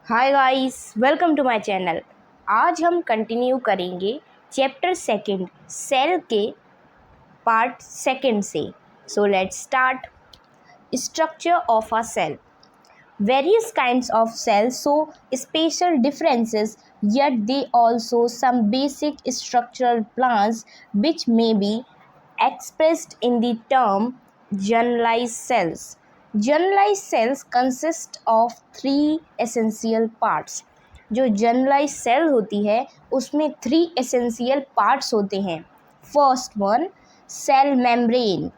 Hi guys, welcome to my channel. आज हम continue करेंगे चैप्टर सेकंड सेल के पार्ट सेकंड से। So let's start. Structure of a cell. Various kinds of cells show spatial differences, yet they also some basic structural plans which may be expressed in the term generalized cells. Generalized cells consist of three essential parts. जो generalise cell होती है उसमें three essential parts होते हैं. First one, cell membrane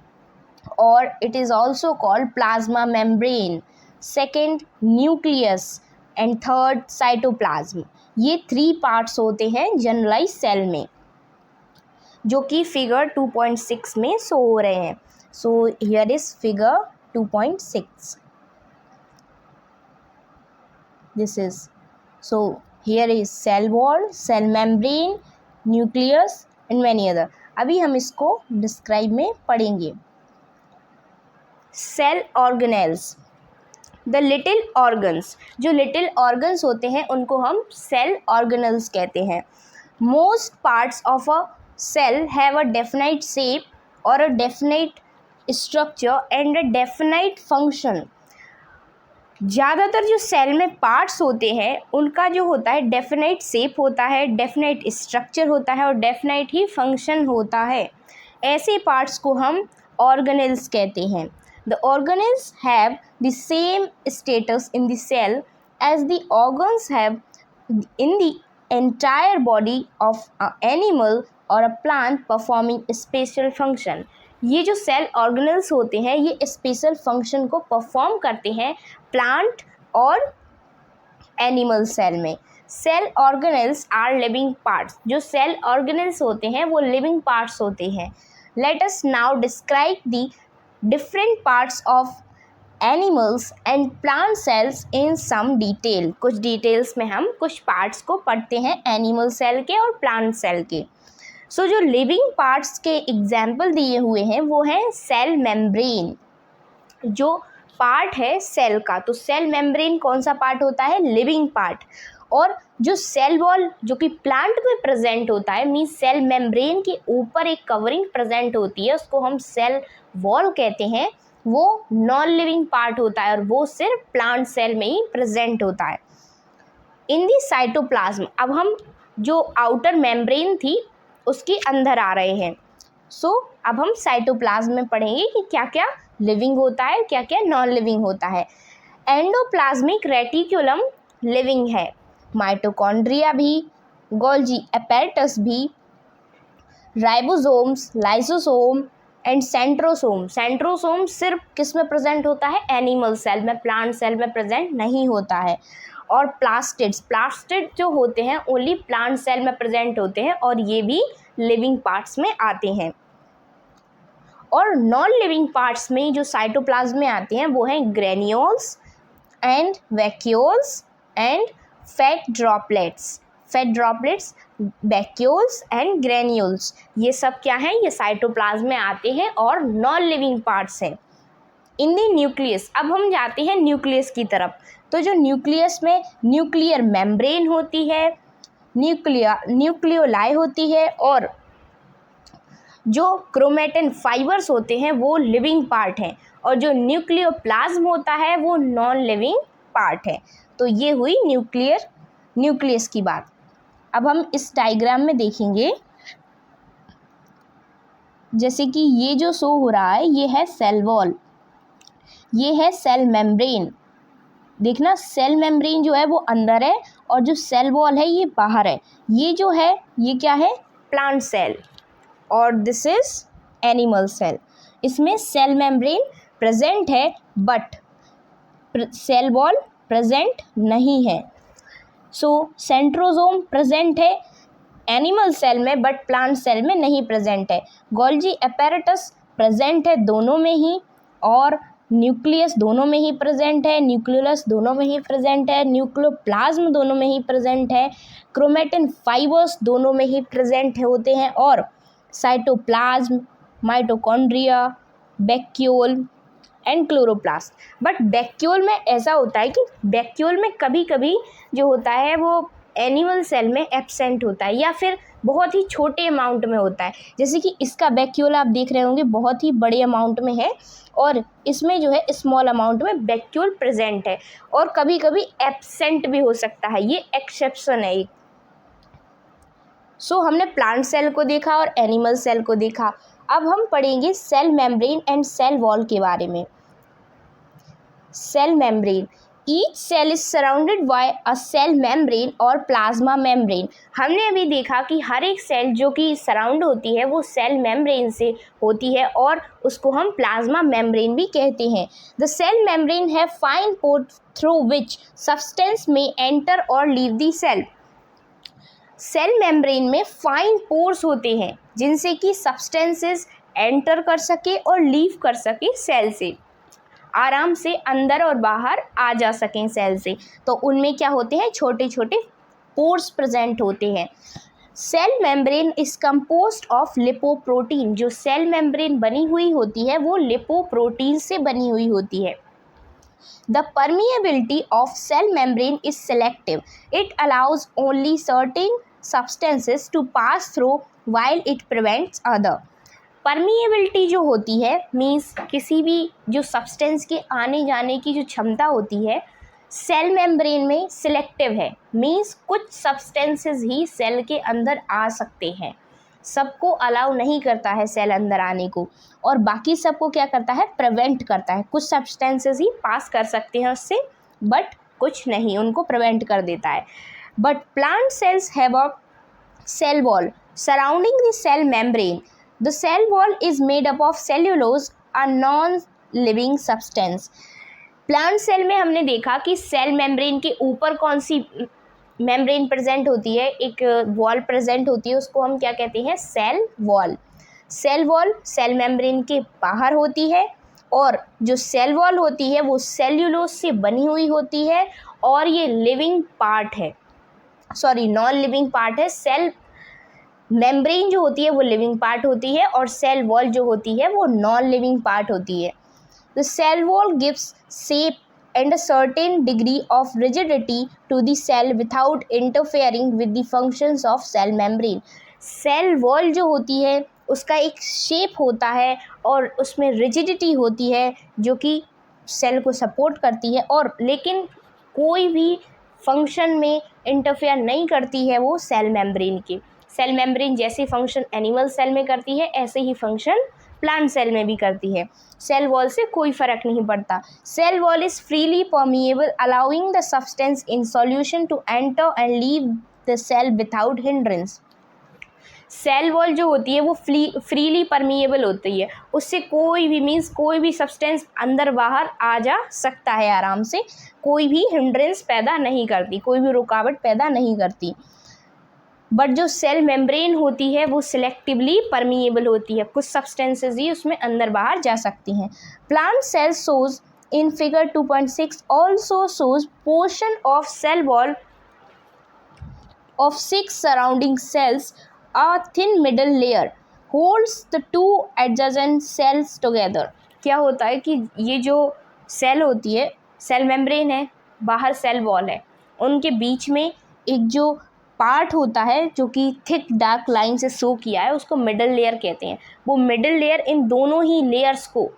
और it is also called plasma membrane. Second, nucleus and third, cytoplasm. ये three parts होते हैं जनरलाइज सेल में, जो कि फिगर 2.6 में शो हो रहे हैं. So here is figure 2.6. This is so here is cell wall, cell membrane, nucleus and many other. अभी हम इसको डिस्क्राइब में पढ़ेंगे. Cell organelles. The little organs. जो लिटिल ऑर्गन्स होते हैं उनको हम सेल ऑर्गेनल्स कहते हैं. Most parts of a cell have a definite shape और a definite structure and a definite function. ज़्यादातर जो सेल में पार्ट्स होते हैं उनका जो होता है डेफिनाइट शेप होता है, डेफिनाइट स्ट्रक्चर होता है और डेफिनाइट ही फंक्शन होता है. ऐसे पार्ट्स को हम ऑर्गेनेल्स कहते हैं. The organelles have the same status in the cell as the organs have in the entire body of an animal or a plant performing special function. ये जो सेल ऑर्गेनल्स होते हैं ये स्पेशल फंक्शन को perform करते हैं plant और animal cell में. Cell organelles are living parts. जो सेल ऑर्गेनल्स होते हैं वो लिविंग पार्ट्स होते हैं. Let us now describe the different parts of animals and plant cells in some detail. कुछ डिटेल्स में हम कुछ पार्ट्स को पढ़ते हैं एनिमल सेल के और प्लांट सेल के. सो जो लिविंग पार्ट्स के एग्जाम्पल दिए हुए हैं वो हैं सेल मेम्ब्रेन, जो पार्ट है सेल का. तो सेल मेम्ब्रेन कौन सा पार्ट होता है? Living part. और जो सेल वॉल जो कि प्लांट में प्रेजेंट होता है, मीन्स सेल मेम्ब्रेन के ऊपर एक कवरिंग प्रेजेंट होती है, उसको हम सेल वॉल कहते हैं. वो नॉन लिविंग पार्ट होता है और वो सिर्फ प्लांट सेल में ही प्रेजेंट होता है. इन दी साइटोप्लाज्म. अब हम जो आउटर मेम्ब्रेन थी उसके अंदर आ रहे हैं. सो अब हम साइटोप्लाज्म में पढ़ेंगे कि क्या क्या लिविंग होता है, क्या क्या नॉन लिविंग होता है. एंडोप्लाज्मिक रेटिकुलम लिविंग है, माइटोकॉन्ड्रिया भी, गोल्जी एपेरेटस भी, ribosomes, lysosome and centrosome. Centrosome सिर्फ किस में प्रेजेंट होता है? एनिमल सेल में, प्लांट सेल में प्रेजेंट नहीं होता है. और प्लास्टिड्स. प्लास्टिड जो होते हैं ओनली प्लांट सेल में प्रेजेंट होते हैं और ये भी लिविंग पार्ट्स में आते हैं. और नॉन लिविंग पार्ट्स में जो साइटोप्लाज्म में आते हैं वो हैं granules and vacuoles and fat droplets. Fat droplets, vacuoles and granules, ये सब क्या हैं? ये साइटोप्लाज्म में आते हैं और नॉन लिविंग पार्ट्स हैं. इन दी न्यूक्लियस. अब हम जाते हैं न्यूक्लियस की तरफ. तो जो न्यूक्लियस में न्यूक्लियर मेम्ब्रेन होती है, न्यूक्लियोलाई होती है और जो क्रोमेटिन फाइबर्स होते हैं वो लिविंग पार्ट हैं और जो न्यूक्लियोप्लाज्म होता है वो नॉन लिविंग पार्ट है. तो ये हुई न्यूक्लियस की बात. अब हम इस डायग्राम में देखेंगे, जैसे कि ये जो शो हो रहा है ये है सेल वॉल, ये है सेल मेम्ब्रेन. देखना सेल मेम्ब्रेन जो है वो अंदर है और जो सेल वॉल है ये बाहर है. ये जो है ये क्या है? Plant cell. और दिस इज एनिमल सेल. इसमें सेल मेम्ब्रेन प्रेजेंट है बट सेल वॉल प्रेजेंट नहीं है. सो सेंट्रोसोम प्रेजेंट है एनिमल सेल में बट प्लांट सेल में नहीं प्रेजेंट है. गोल्जी एपेरेटस प्रेजेंट है दोनों में ही और न्यूक्लियस दोनों में ही प्रेजेंट है, न्यूक्लियस दोनों में ही प्रेजेंट है, न्यूक्लियोप्लाज्म दोनों में ही प्रेजेंट है, क्रोमेटिन फाइबर्स दोनों में ही प्रेजेंट होते हैं और cytoplasm, mitochondria, vacuole and chloroplast. But vacuole में ऐसा होता है कि वैक्यूल में कभी कभी जो होता है वो एनिमल सेल में एब्सेंट होता है या फिर बहुत ही छोटे अमाउंट में होता है। जैसे कि इसका वैक्यूल आप देख रहे होंगे बहुत ही बड़े अमाउंट में है और इसमें जो है स्मॉल अमाउंट में वैक्यूल प्रेजेंट है और कभी कभी एब्सेंट भी हो सकता है, ये एक्सेप्शन है एक। सो हमने प्लांट सेल को देखा और एनिमल सेल को देखा। अब हम पढ़ेंगे cell membrane and cell wall के बारे में। Cell membrane, each cell is surrounded by a cell membrane और प्लाज्मा मेम्ब्रेन। हमने अभी देखा कि हर एक सेल जो कि सराउंड होती है वो सेल मेम्ब्रेन से होती है और उसको हम प्लाज्मा मेम्ब्रेन भी कहते हैं। The cell membrane have fine port through which substance may enter और leave the cell. Cell membrane में फाइन पोर्स होते हैं जिनसे कि सब्सटेंसेस एंटर कर सके और लीव कर सके सेल से, आराम से अंदर और बाहर आ जा सकें सेल से। तो उनमें क्या होते हैं, छोटे छोटे पोर्स प्रेजेंट होते हैं। Cell membrane is composed of lipoprotein. जो सेल मेम्ब्रेन बनी हुई होती है वो लिपोप्रोटीन से बनी हुई होती है। The permeability of cell membrane is selective. It allows only certain substances to pass through while it prevents other. Permeability जो होती है मीन्स किसी भी जो सब्सटेंस के आने जाने की जो क्षमता होती है सेल मेम्ब्रेन में सिलेक्टिव है। मीन्स कुछ सब्सटेंसेस ही सेल के अंदर आ सकते हैं, सबको अलाउ नहीं करता है सेल अंदर आने को, और बाकी सबको क्या करता है, प्रिवेंट करता है। कुछ सब्सटेंसेस ही पास कर सकते हैं उससे बट कुछ नहीं, उनको प्रिवेंट कर देता है। But plant cells have a cell wall surrounding the cell membrane. The cell wall is made up of cellulose, a non living substance. Plant cell में हमने देखा कि सेल मेम्ब्रेन के ऊपर कौन सी मेम्ब्रेन प्रेजेंट होती है, एक वॉल प्रेजेंट होती है, उसको हम क्या कहते हैं, cell wall. Cell wall cell membrane के बाहर होती है और जो सेल वॉल होती है वो सेल्यूलोज से बनी हुई होती है और ये लिविंग पार्ट है, सॉरी नॉन लिविंग पार्ट है। सेल मेम्ब्रेन जो होती है वो लिविंग पार्ट होती है और सेल वॉल जो होती है वो नॉन लिविंग पार्ट होती है। The cell wall gives shape and a certain degree of rigidity to the cell without interfering with the functions of cell membrane. Cell wall जो होती है उसका एक शेप होता है और उसमें रिजिडिटी होती है जो कि सेल को सपोर्ट करती है और लेकिन कोई भी फंक्शन में इंटरफेयर नहीं करती है वो सेल मेम्ब्रेन की। सेल मेम्ब्रेन जैसे फंक्शन एनिमल सेल में करती है ऐसे ही फंक्शन प्लांट सेल में भी करती है। सेल वॉल से कोई फर्क नहीं पड़ता। Cell wall is freely permeable allowing the substance in solution to enter and leave the cell without hindrance. Cell wall जो होती है वो फ्रीली परमिएबल होती है, उससे कोई भी मीन्स कोई भी सब्सटेंस अंदर बाहर आ जा सकता है आराम से, कोई भी हिंड्रेंस पैदा नहीं करती, कोई भी रुकावट पैदा नहीं करती। बट जो सेल मेम्ब्रेन होती है वो सिलेक्टिवली परमिएबल होती है, कुछ सब्सटेंसेस ही उसमें अंदर बाहर जा सकती हैं। Plant cell shows in figure 2.6 also shows portion of cell wall of 6 surrounding cells. A thin middle layer holds the two adjacent cells together. क्या होता है कि ये जो सेल होती है, सेल मेम्ब्रेन है, बाहर सेल वॉल है, उनके बीच में एक जो पार्ट होता है जो कि थिक डार्क लाइन से शो किया है उसको मिडल लेयर कहते हैं। वो मिडल लेयर इन दोनों ही लेयर्स को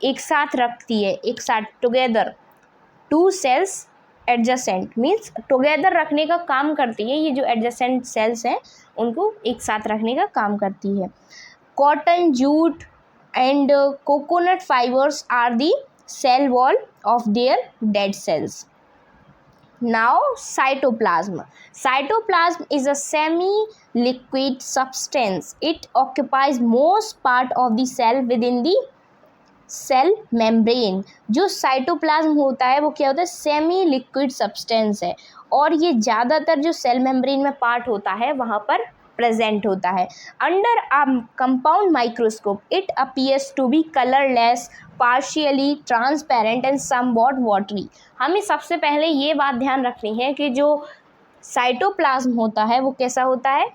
एक साथ रखती है, एक साथ together. Two cells adjacent means together रखने का काम करती है, ये जो एडजेसेंट सेल्स हैं उनको एक साथ रखने का काम करती है। Cotton, jute and coconut fibres are the cell wall of their dead cells. Now cytoplasm. Cytoplasm is a semi-liquid substance. It occupies most part of the cell within the cell membrane. जो cytoplasm होता है वो क्या होता है, semi liquid substance है और ये ज़्यादातर जो सेल मेम्ब्रेन में पार्ट होता है वहाँ पर प्रेजेंट होता है। Under a compound microscope it appears to be colourless, partially transparent and somewhat watery. हमें सबसे पहले ये बात ध्यान रखनी है कि जो साइटोप्लाज्म होता है वो कैसा होता है,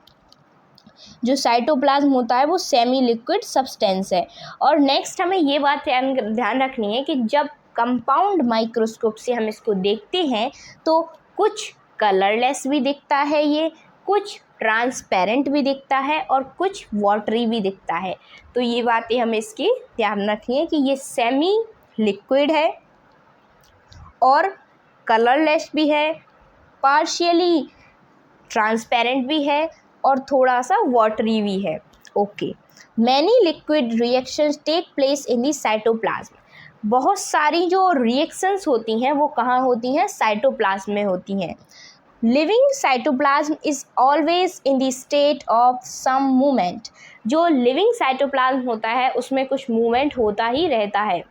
जो साइटोप्लाज्म होता है वो सेमी लिक्विड सब्सटेंस है। और नेक्स्ट हमें ये बात ध्यान रखनी है कि जब कंपाउंड माइक्रोस्कोप से हम इसको देखते हैं तो कुछ कलरलेस भी दिखता है, ये कुछ ट्रांसपेरेंट भी दिखता है और कुछ वाटरी भी दिखता है। तो ये बातें हमें इसकी ध्यान रखनी है कि ये सेमी लिक्विड है और कलरलेस भी है, पार्शियली ट्रांसपेरेंट भी है और थोड़ा सा वाटरी भी है। Okay, many liquid reactions take place in the cytoplasm. बहुत सारी जो रिएक्शंस होती हैं वो कहाँ होती हैं? साइटोप्लाज्म में होती हैं। Living cytoplasm is always in the state of some movement. जो लिविंग साइटोप्लाज्म होता है उसमें कुछ मूवमेंट होता ही रहता है।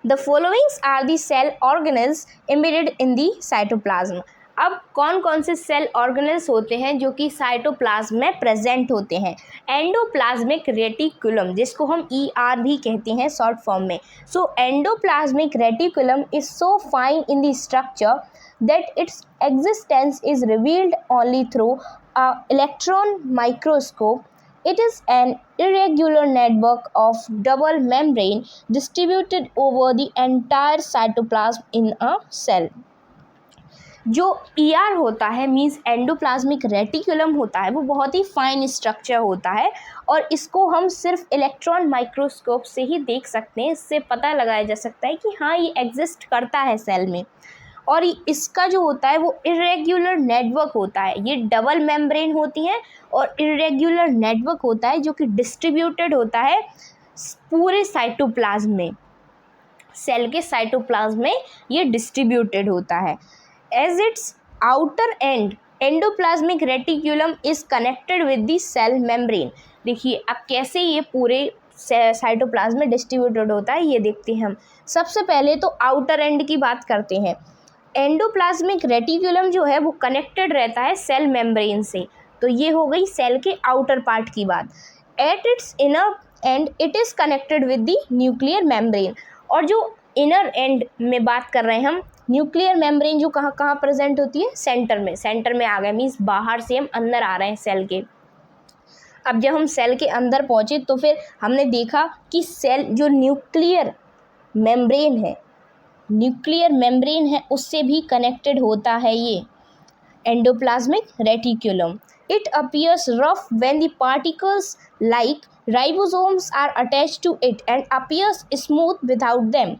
The followings are the cell organelles embedded in the cytoplasm. अब कौन कौन से सेल ऑर्गेनेल्स होते हैं जो कि साइटोप्लाज्म में प्रेजेंट होते हैं? एंडोप्लाज्मिक रेटिकुलम, जिसको हम ER भी कहते हैं शॉर्ट फॉर्म में। So endoplasmic reticulum is so fine in the structure that its existence is revealed only through an electron microscope. It is an irregular network of double membrane distributed over the entire cytoplasm in a cell. जो ER होता है means endoplasmic reticulum होता है, वो बहुत ही fine structure होता है और इसको हम सिर्फ इलेक्ट्रॉन माइक्रोस्कोप से ही देख सकते हैं। इससे पता लगाया जा सकता है कि हाँ ये एग्जिस्ट करता है सेल में। और इसका जो होता है वो इरेग्युलर नेटवर्क होता है। ये डबल मेम्ब्रेन होती हैं और इरेग्युलर नेटवर्क होता है जो कि डिस्ट्रीब्यूटेड होता है पूरे साइटोप्लाज्म में। सेल के साइटोप्लाज्म में ये डिस्ट्रीब्यूटेड होता है। As its outer and endoplasmic reticulum is connected with the cell membrane. देखिए अब कैसे ये पूरे साइटोप्लाज्म में डिस्ट्रीब्यूटेड होता है ये देखते हैं हम। सबसे पहले तो आउटर एंड की बात करते हैं। एंडोप्लाज्मिक रेटिकुलम जो है वो कनेक्टेड रहता है सेल मेम्ब्रेन से, तो ये हो गई सेल के आउटर पार्ट की बात। At its inner and it is connected with the nuclear membrane. और जो इनर एंड में बात कर रहे हैं हम, न्यूक्लियर मेम्ब्रेन जो कहाँ कहाँ प्रेजेंट होती है? सेंटर में। सेंटर में आ गए मीन्स बाहर से हम अंदर आ रहे हैं सेल के। अब जब हम सेल के अंदर पहुँचे तो फिर हमने देखा कि सेल जो न्यूक्लियर मेम्ब्रेन है उससे भी कनेक्टेड होता है ये endoplasmic reticulum. It appears rough when the particles like ribosomes are attached to it and appears smooth without them.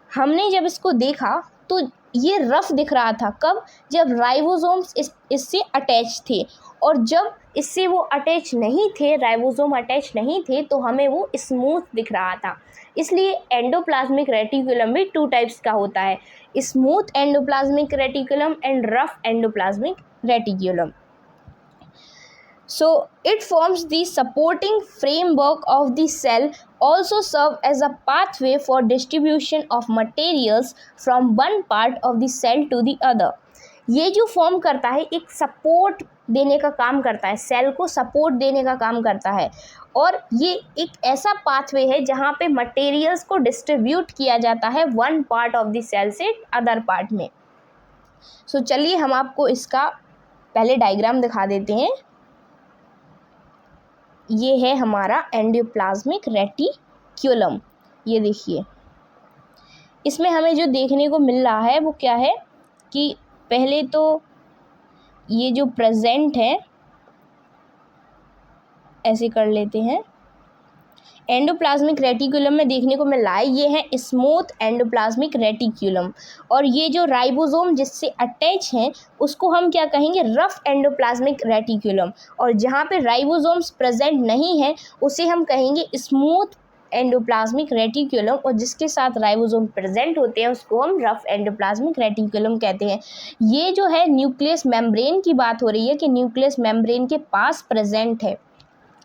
हमने जब इसको देखा तो ये रफ दिख रहा था। कब? जब राइबोसोम्स इससे अटैच थे, और जब इससे वो अटैच नहीं थे, राइबोसोम अटैच नहीं थे, तो हमें वो स्मूथ दिख रहा था। इसलिए एंडोप्लाज्मिक रेटिकुलम भी 2 टाइप्स का होता है, smooth endoplasmic reticulum and rough endoplasmic reticulum. So it forms the supporting framework of the cell, also serve as a pathway for distribution of materials from one part of the cell to the other. ये जो form करता है एक support देने का काम करता है, सेल को सपोर्ट देने का काम करता है, और ये एक ऐसा पाथवे है जहाँ पे मटेरियल्स को डिस्ट्रीब्यूट किया जाता है one part of the cell से अदर पार्ट में। सो चलिए हम आपको इसका पहले डायग्राम दिखा देते हैं। ये है हमारा एंडोप्लाज्मिक रेटिकुलम। ये देखिए इसमें हमें जो देखने को मिल रहा है वो क्या है कि पहले तो ये जो प्रेजेंट है, ऐसे कर लेते हैं, एंडोप्लाज्मिक रेटिकुलम में देखने को मिल रहा है ये है स्मूथ एंडोप्लाज्मिक रेटिकुलम, और ये जो राइबोसोम जिससे अटैच हैं उसको हम क्या कहेंगे? Rough endoplasmic reticulum. और जहाँ पे राइबोसोम्स प्रेजेंट नहीं है उसे हम कहेंगे स्मूथ एंडोप्लाज्मिक रेटिकुलम, और जिसके साथ राइबोसोम प्रेजेंट होते हैं उसको हम रफ एंडोप्लाज्मिक रेटिकुलम कहते हैं। ये जो है न्यूक्लियस मेम्ब्रेन की बात हो रही है कि न्यूक्लियस मेम्ब्रेन के पास प्रेजेंट है।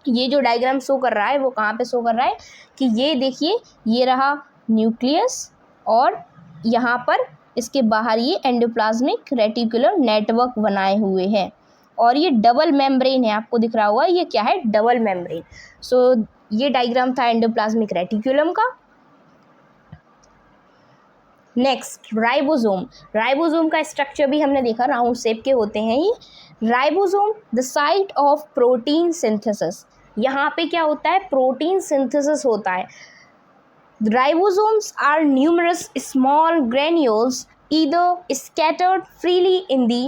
ये जो डायग्राम शो कर रहा है वो कहाँ पे शो कर रहा है कि ये देखिए ये रहा न्यूक्लियस, और यहाँ पर इसके बाहर ये एंडोप्लाज्मिक रेटिकुलम नेटवर्क बनाए हुए हैं, और ये डबल मेम्ब्रेन है, आपको दिख रहा होगा ये क्या है? Double membrane. सो ये डायग्राम था एंडोप्लाज्मिक रेटिकुलम का। Next ribosome. राइबोसोम का स्ट्रक्चर भी हमने देखा, राउंड शेप के होते हैं ये। Ribosome the site of protein synthesis, यहाँ पे क्या होता है, प्रोटीन सिंथेसिस होता है। Ribosomes are numerous small granules either scattered freely in the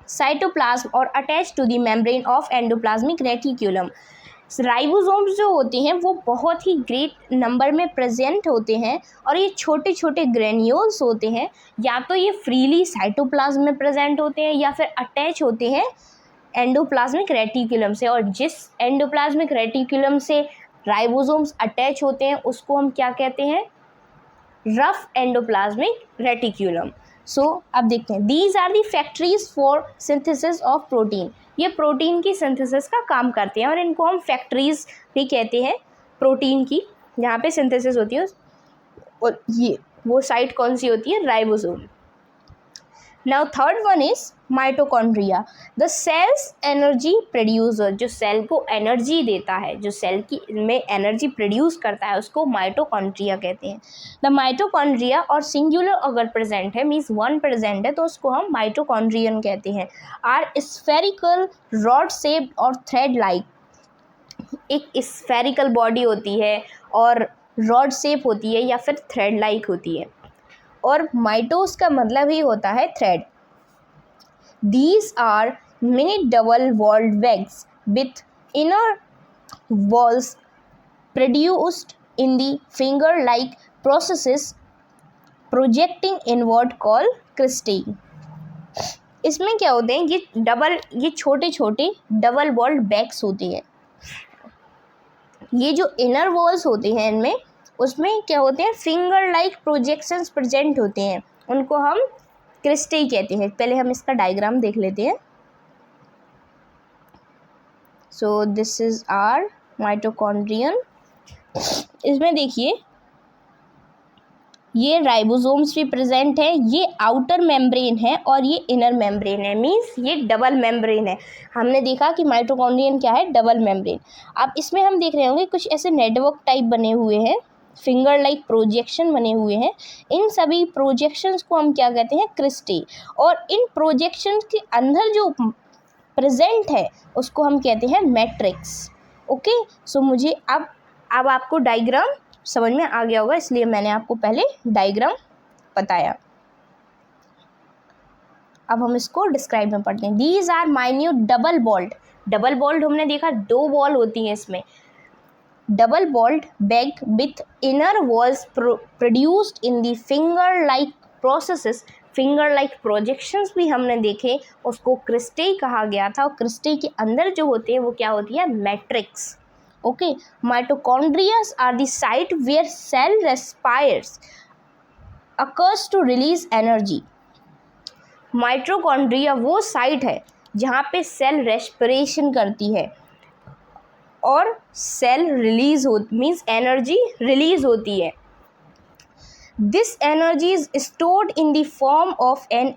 cytoplasm or attached to the membrane of endoplasmic reticulum। Ribosomes जो होते हैं वो बहुत ही ग्रेट नंबर में प्रेजेंट होते हैं और ये छोटे छोटे ग्रेन्यूल्स होते हैं, या तो ये फ्रीली साइटोप्लाज्म में प्रेजेंट होते हैं या फिर अटैच होते हैं एंडोप्लाज्मिक रेटिकुलम से। और जिस एंडोप्लाज्मिक रेटिकुलम से राइबोसोम्स अटैच होते हैं उसको हम क्या कहते हैं, रफ एंडोप्लाज्मिक रेटिकुलम। सो अब देखते हैं, these are the factories for synthesis of protein, ये प्रोटीन की सिंथेसिस का काम करते हैं और इनको हम फैक्ट्रीज भी कहते हैं प्रोटीन की, जहाँ पे सिंथेसिस होती है। और ये वो साइट कौन सी होती है, ribosome. Now third one is mitochondria, the cell's energy producer, जो सेल को एनर्जी देता है, जो सेल की में एनर्जी प्रोड्यूस करता है उसको माइटोकॉन्ड्रिया कहते हैं। द माइटोकॉन्ड्रिया और सिंगुलर अगर प्रेजेंट है, मीन्स वन प्रेजेंट है, तो उसको हम माइटोकॉन्ड्रियन कहते हैं। आर स्फेरिकल रॉड शेप्ड और थ्रेड लाइक, एक स्फेरिकल बॉडी होती है और रॉड शेप होती है या फिर थ्रेड लाइक होती है, और माइटोस का मतलब ही होता है thread. These are many double-walled bags with inner walls produced in the finger-like processes projecting inward called cristae। इसमें क्या होते हैं, ये छोटे छोटे डबल वॉल्ड बैग्स होते हैं। ये जो इनर वॉल्स होते हैं इनमें, उसमें क्या होते हैं, फिंगर लाइक प्रोजेक्शंस प्रेजेंट होते हैं, उनको हम क्रिस्टे कहते हैं। पहले हम इसका डायग्राम देख लेते हैं। So this is our mitochondrion. इसमें देखिए ये राइबोसोम्स भी प्रेजेंट है, ये आउटर मेम्ब्रेन है और ये इनर मेम्ब्रेन है, मीन्स ये डबल मेम्ब्रेन है। हमने देखा कि माइटोकॉन्ड्रियन क्या है, डबल मेम्ब्रेन। अब इसमें हम देख रहे होंगे कुछ ऐसे नेटवर्क टाइप बने हुए हैं, फिंगर लाइक प्रोजेक्शन बने हुए हैं। इन सभी प्रोजेक्शंस को हम क्या कहते हैं, क्रिस्टे। और इन प्रोजेक्शंस के अंदर जो प्रेजेंट है उसको हम कहते हैं मैट्रिक्स। ओके, सो मुझे अब आपको डायग्राम समझ में आ गया होगा, इसलिए मैंने आपको पहले डायग्राम बताया। अब हम इसको डिस्क्राइब में पढ़ते हैं। These are minute double walled, double walled हमने देखा 2 बॉल होती हैं इसमें, double walled bag with inner walls produced in the finger like processes. Finger like projections भी हमने देखे, उसको क्रिस्टे कहा गया था, और क्रिस्टे के अंदर जो होते हैं वो क्या होती है, matrix. Okay, mitochondrias are the site where cell respires occurs to release energy. Mitochondria वो साइट है जहाँ पे सेल रेस्पिरेशन करती है और सेल रिलीज हो, मीन्स एनर्जी रिलीज होती है। This energy is stored in the form of an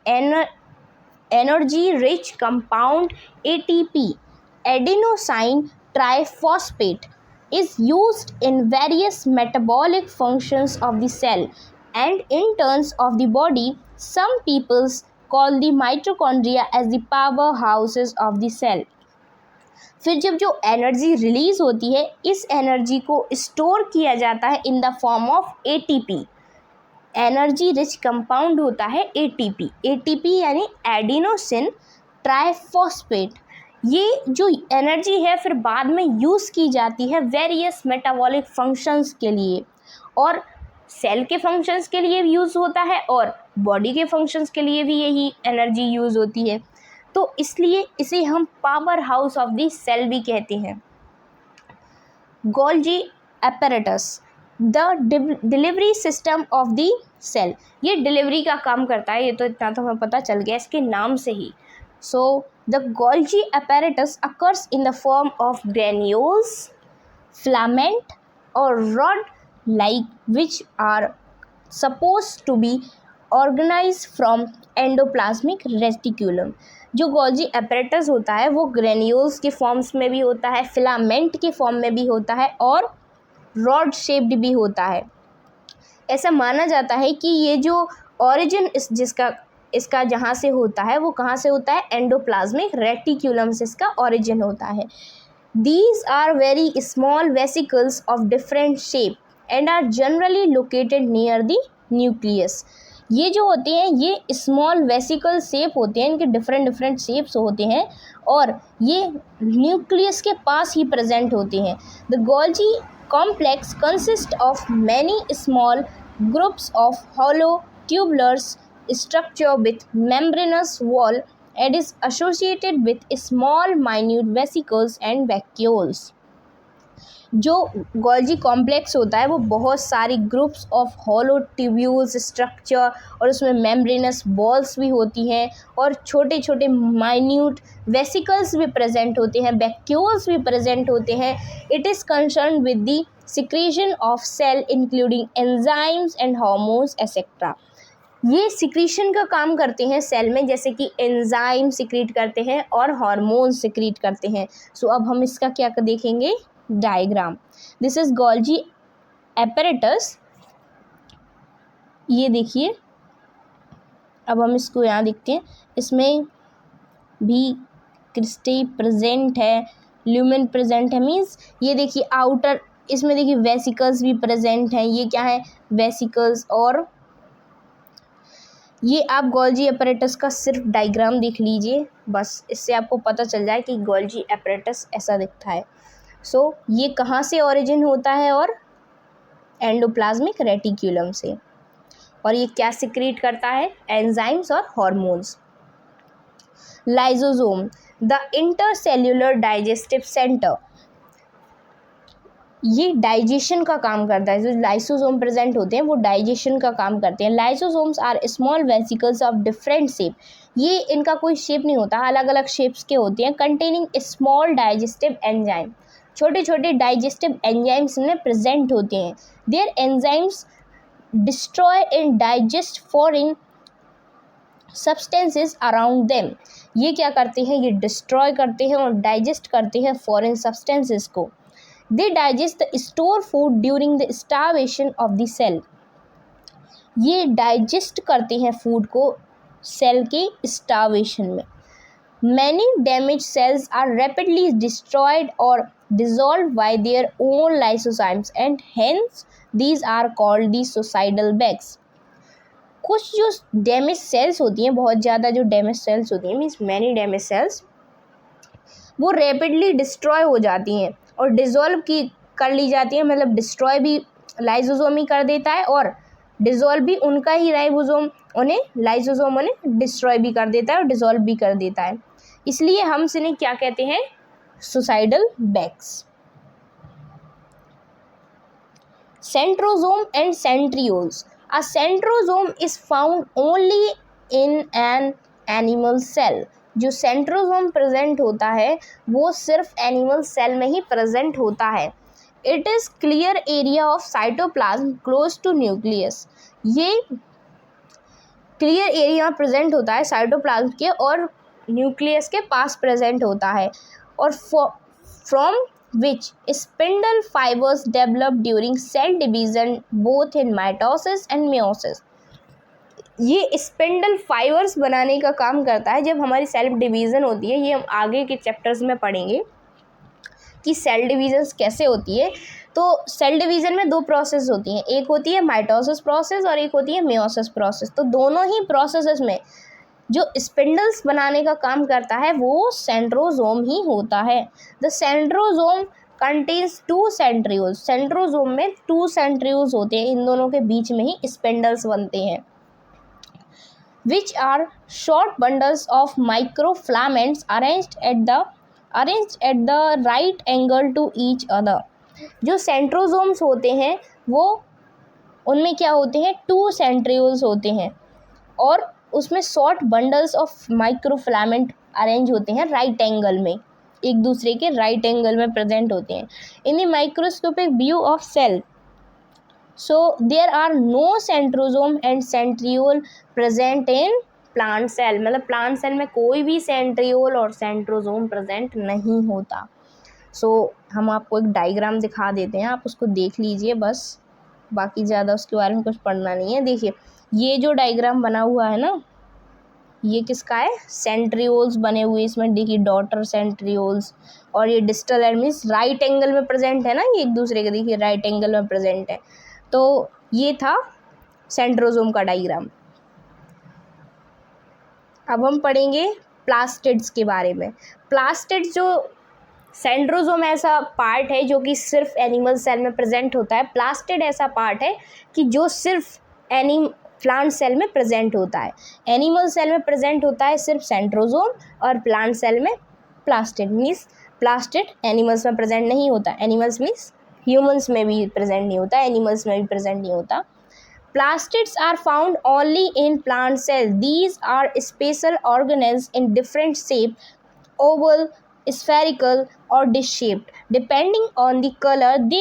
energy rich compound ATP, adenosine triphosphate, is used in various metabolic functions of the cell and interns of the body. Some peoples call the mitochondria as the powerhouses of the cell। फिर जब जो energy release होती है, इस energy को store किया जाता है इन the form of ATP। Energy rich compound होता है ATP यानी एडिनोसिन ट्राइफॉस्फेट। ये जो एनर्जी है फिर बाद में यूज़ की जाती है वेरियस मेटाबॉलिक फंक्शंस के लिए, और सेल के फंक्शंस के लिए भी यूज़ होता है और बॉडी के फंक्शंस के लिए भी यही एनर्जी यूज़ होती है। तो इसलिए इसे हम power house of the cell भी कहते हैं। Golgi apparatus, the delivery system of the cell, ये डिलीवरी का काम करता है, ये तो इतना तो हमें पता चल गया इसके नाम से ही। So the Golgi apparatus occurs in the form of granules, filament or rod-like, which are supposed to be organized from endoplasmic reticulum। जो गोल्जी apparatus होता है वो ग्रेन्यूल्स के फॉर्म्स में भी होता है, फिलामेंट के फॉर्म में भी होता है और रॉड शेप्ड भी होता है। ऐसा माना जाता है कि ये जो ओरिजिन जिसका इसका जहाँ से होता है वो कहाँ से होता है, एंडोप्लाज्मिक रेटिक्यूलम से इसका ऑरिजिन होता है। These are very small vesicles of different shape and are generally located near the nucleus। ये जो होते हैं ये स्मॉल वेसिकल शेप होते हैं, इनके डिफरेंट डिफरेंट शेप्स होते हैं और ये न्यूक्लियस के पास ही प्रेजेंट होते हैं। The Golgi complex consist of many small groups of hollow tubulars structure with membranous wall and is associated with small minute vesicles and vacuoles। जो गोल्जी कॉम्प्लेक्स होता है वो बहुत सारी groups of hollow tubules structure और उसमें membranes balls भी होती हैं और छोटे छोटे माइन्यूट वेसिकल्स भी प्रेजेंट होते हैं, वैक्यूल्स भी प्रेजेंट होते हैं। It is concern with the secretion of cell including enzymes and hormones etcetera. ये सिक्रीशन का काम करते हैं सेल में, जैसे कि एंजाइम सिक्रीट करते हैं और हार्मोन सिक्रीट करते हैं। सो अब हम इसका क्या देखेंगे, diagram. This is Golgi apparatus, ये देखिए। अब हम इसको यहाँ देखते हैं, इसमें भी क्रिस्टी प्रेजेंट है, ल्यूमेन प्रेजेंट है, मीन्स ये देखिए आउटर, इसमें देखिए वेसिकल्स भी प्रेजेंट हैं। ये क्या है, वेसिकल्स। और ये आप गोल्जी एपरेटस का सिर्फ डायग्राम देख लीजिए, बस इससे आपको पता चल जाए कि गोल्जी एपरेटस ऐसा दिखता है। सो ये कहाँ से ओरिजिन होता है, और एंडोप्लाज्मिक रेटिक्यूलम से। और ये क्या सिक्रीट करता है, एंजाइम्स और hormones. Lysosome, the intercellular digestive centre, ये डाइजेशन का काम करता है। जो लाइसोसोम प्रेजेंट होते हैं वो डाइजेशन का काम करते हैं। Lysosomes are small vesicles of different shape, ये इनका कोई शेप नहीं होता, अलग अलग शेप्स के होते हैं। कंटेनिंग स्मॉल डाइजेस्टिव एंजाइम, छोटे छोटे डाइजेस्टिव एंजाइम्स में प्रेजेंट होते हैं। Their enzymes destroy and digest foreign substances around them, ये क्या करते हैं, ये डिस्ट्रॉय करते हैं और डाइजेस्ट करते हैं फॉरेन सब्सटेंसेस को। They digest the store food during the starvation of the cell, ये डाइजेस्ट करते हैं फूड को सेल के स्टार्वेशन में। Many damaged cells are rapidly destroyed or dissolved by their own lysozymes and hence these are called the suicidal bags। कुछ जो damage cells होती हैं, बहुत ज़्यादा जो डैमेज सेल्स होती हैं, मीन्स मैनी डैमेज सेल्स, वो रैपिडली डिस्ट्रॉय हो जाती हैं और डिज़ोल्व की कर ली जाती है। मतलब डिस्ट्रॉय भी लाइसोसोम ही कर देता है और डिज़ोल्व भी उनका ही राइबोसोम उन्हें, लाइसोसोम उन्हें डिस्ट्रॉय भी कर देता है और डिज़ोल्व भी कर देता है। इसलिए हम इन्हें क्या कहते हैं, suicidal bags. Centrosome and centrioles, a centrosome is found only in an animal cell, जो सेंट्रोसोम प्रेजेंट होता है वो सिर्फ एनिमल सेल में ही प्रेजेंट होता है। It is clear area of cytoplasm close to nucleus, ये क्लियर एरिया प्रेजेंट होता है साइटोप्लाज्म के और न्यूक्लियस के पास प्रेजेंट होता है। और from which spindle fibres develop during cell division both in mitosis and meiosis, ये स्पिंडल फाइबर्स बनाने का काम करता है जब हमारी सेल डिवीज़न होती है। ये हम आगे के चैप्टर्स में पढ़ेंगे कि सेल डिवीज़न कैसे होती है। तो सेल डिवीज़न में दो प्रोसेस होती हैं, एक होती है माइटोसिस प्रोसेस और एक होती है मियोसिस प्रोसेस। तो दोनों ही प्रोसेसेस में जो स्पिंडल्स बनाने का काम करता है वो सेंट्रोसोम ही होता है। The centrosome contains two centrioles, centrosome में टू सेंट्रियोल्स होते हैं, इन दोनों के बीच में ही स्पिंडल्स बनते हैं। which are short bundles of microfilaments arranged at the right angle to each other। जो सेंट्रोसोम्स होते हैं वो, उनमें क्या होते हैं, टू सेंट्रियोल्स होते हैं और उसमें short bundles of microfilament arrange होते हैं राइट एंगल में, एक दूसरे के राइट एंगल में प्रेजेंट होते हैं। In the microscopic view of cell, so there are no centrosome and centriole present in plant cell, मतलब प्लांट सेल में कोई भी सेंट्रियोल और सेंट्रोसोम प्रेजेंट नहीं होता। हम आपको एक डायग्राम दिखा देते हैं, आप उसको देख लीजिए बस, बाकी ज़्यादा उसके बारे में कुछ पढ़ना नहीं है। देखिए ये जो डायग्राम बना हुआ है ना, ये किसका है, सेंट्रियोल्स बने हुए इसमें, देखिए डॉटर सेंट्रियोल्स, और ये distal end means right angle में प्रेजेंट है ना, ये एक दूसरे के देखिए राइट एंगल में प्रेजेंट है। तो ये था सेंट्रोजोम का डायग्राम। अब हम पढ़ेंगे प्लास्टिड्स के बारे में। प्लास्टिड्स जो सेंट्रोजोम ऐसा पार्ट है जो कि सिर्फ एनिमल सेल में प्रेजेंट होता है, प्लास्टिड ऐसा पार्ट है कि जो सिर्फ प्लांट सेल में प्रेजेंट होता है। एनिमल सेल में प्रेजेंट होता है सिर्फ सेंट्रोजोम, और प्लांट सेल में प्लास्टिड मीन्स प्लास्टिड एनिमल्स में प्रेजेंट नहीं होता। एनिमल्स मीन्स ह्यूमंस में भी प्रेजेंट नहीं होता, एनिमल्स में भी प्रेजेंट नहीं होता। Plastids are found only in plant cells. These are special organelles in different shape, oval, spherical or dish-shaped. Depending on the color, they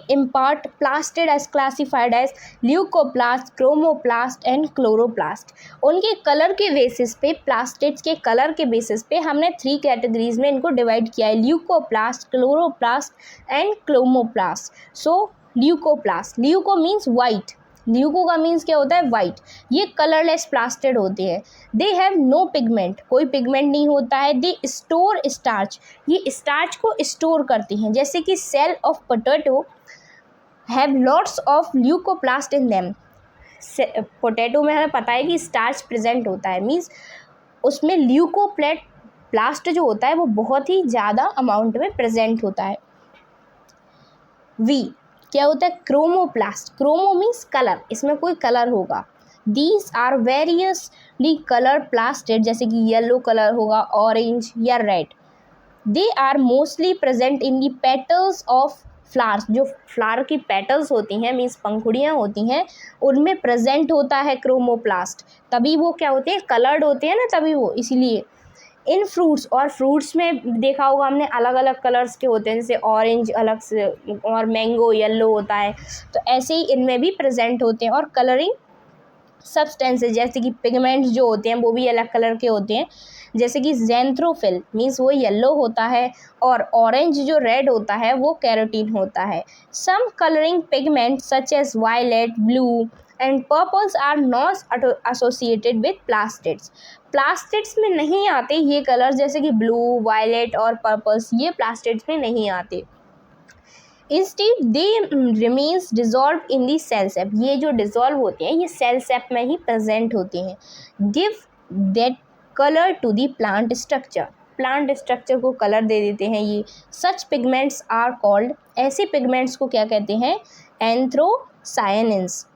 impart plastid as classified as leucoplast, chromoplast and chloroplast. उनके colour के basis पे, plastids के colour के basis पे हमने 3 categories में इनको divide किया है, leucoplast, chloroplast and chromoplast. So leucoplast, leuco means white, leuco का मीन्स क्या होता है, वाइट। ये कलरलेस प्लास्टिड होते हैं। दे हैव नो पिगमेंट, कोई पिगमेंट नहीं होता है। दे स्टोर स्टार्च, ये स्टार्च को स्टोर करती हैं, जैसे कि cell of potato have lots of leucoplast in them. Potato में हमें पता है कि स्टार्च प्रेजेंट होता है, मीन्स उसमें ल्यूकोप्लास्ट जो होता है वो बहुत ही ज़्यादा अमाउंट में प्रेजेंट होता है। वी क्या होता है, क्रोमोप्लास्ट, क्रोमो मीन्स कलर, इसमें कोई कलर होगा। These are variously colour plastid, जैसे कि येलो कलर होगा, ऑरेंज या red. They are mostly present in the petals of flowers, जो फ्लावर की पेटल्स होती हैं मीन्स पंखुड़ियाँ होती हैं, उनमें प्रेजेंट होता है क्रोमोप्लास्ट, तभी वो क्या होते हैं, कलर्ड होते हैं ना, तभी वो, इसीलिए। इन फ्रूट्स, और फ्रूट्स में देखा होगा हमने अलग अलग कलर्स के होते हैं, जैसे ऑरेंज अलग से और मैंगो येलो होता है, तो ऐसे ही इनमें भी प्रेजेंट होते हैं। और कलरिंग सब्सटेंसेस जैसे कि पिगमेंट्स जो होते हैं वो भी अलग कलर के होते हैं, जैसे कि ज़ैंथ्रोफिल मीन्स वो येलो होता है, और ऑरेंज जो रेड होता है वो कैरोटीन होता है। Some colouring pigment such as violet, blue and purples are not associated with plastids. Plastids में नहीं आते ये कलर, जैसे कि ब्लू, वायलेट और पर्पल्स, ये प्लास्टिड्स में नहीं आते। Instead they remains dissolve in the cell sap, ये जो डिजॉल्व होते हैं ये सेल सेप में ही प्रेजेंट होते हैं। Give that colour to the plant structure, plant structure को कलर दे देते हैं ये। सच पिगमेंट्स आर कॉल्ड, ऐसे पिगमेंट्स को क्या कहते हैं, एंथ्रोसायनिन्स।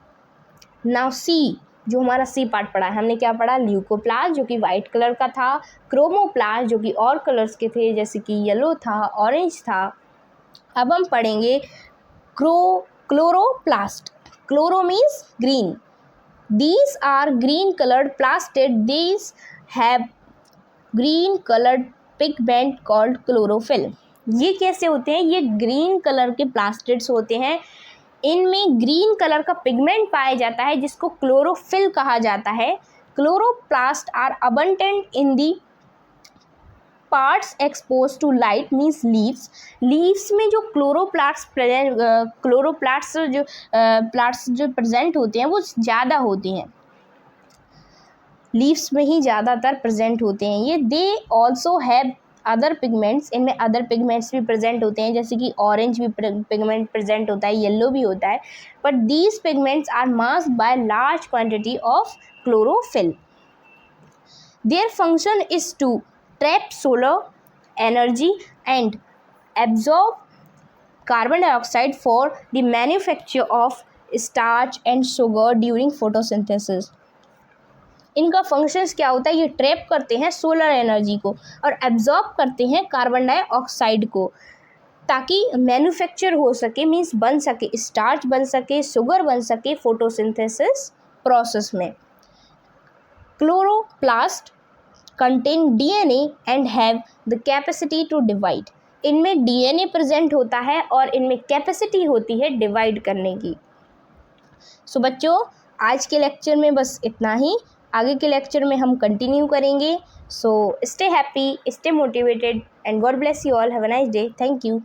नाउ सी, जो हमारा सी पार्ट पढ़ा है, हमने क्या पढ़ा, ल्यूकोप्लास्ट जो कि वाइट कलर का था, क्रोमोप्लास्ट जो कि और कलर्स के थे, जैसे कि येलो था, ऑरेंज था। अब हम पढ़ेंगे chloroplast, chloro means green. These are green coloured plastid, these have green coloured pigment called chlorophyll. ये कैसे होते हैं, ये ग्रीन कलर के प्लास्टिड्स होते हैं, इनमें ग्रीन कलर का पिगमेंट पाया जाता है जिसको क्लोरोफिल कहा जाता है। Chloroplast are abundant in the parts expose to light means leaves, leaves में जो क्लोरोप्लास्ट जो प्रेजेंट होते हैं वो ज़्यादा होते हैं, लीव्स में ही ज़्यादातर प्रेजेंट होते हैं ये। They also have other pigments, इनमें अदर पिगमेंट्स भी प्रेजेंट होते हैं, जैसे कि ऑरेंज भी पिगमेंट प्रेजेंट होता है, येलो भी होता है, but these pigments are masked by large quantity of chlorophyll. Their function is to trap solar energy and absorb carbon dioxide for the manufacture of starch and sugar during photosynthesis. इनका functions क्या होता है, ये trap करते हैं solar energy को और absorb करते हैं कार्बन डाइऑक्साइड को, ताकि मैन्युफैक्चर हो सके, मीन्स बन सके, स्टार्च बन सके, शुगर बन सके फोटोसिंथेसिस प्रोसेस में। Chloroplast contain DNA and have the capacity to divide, इनमें डीएनए प्रेजेंट होता है और इनमें कैपेसिटी होती है डिवाइड करने की। सो बच्चों, आज के लेक्चर में बस इतना ही, आगे के लेक्चर में हम कंटिन्यू करेंगे। So stay happy, stay motivated and God bless you all, have a nice day, thank you.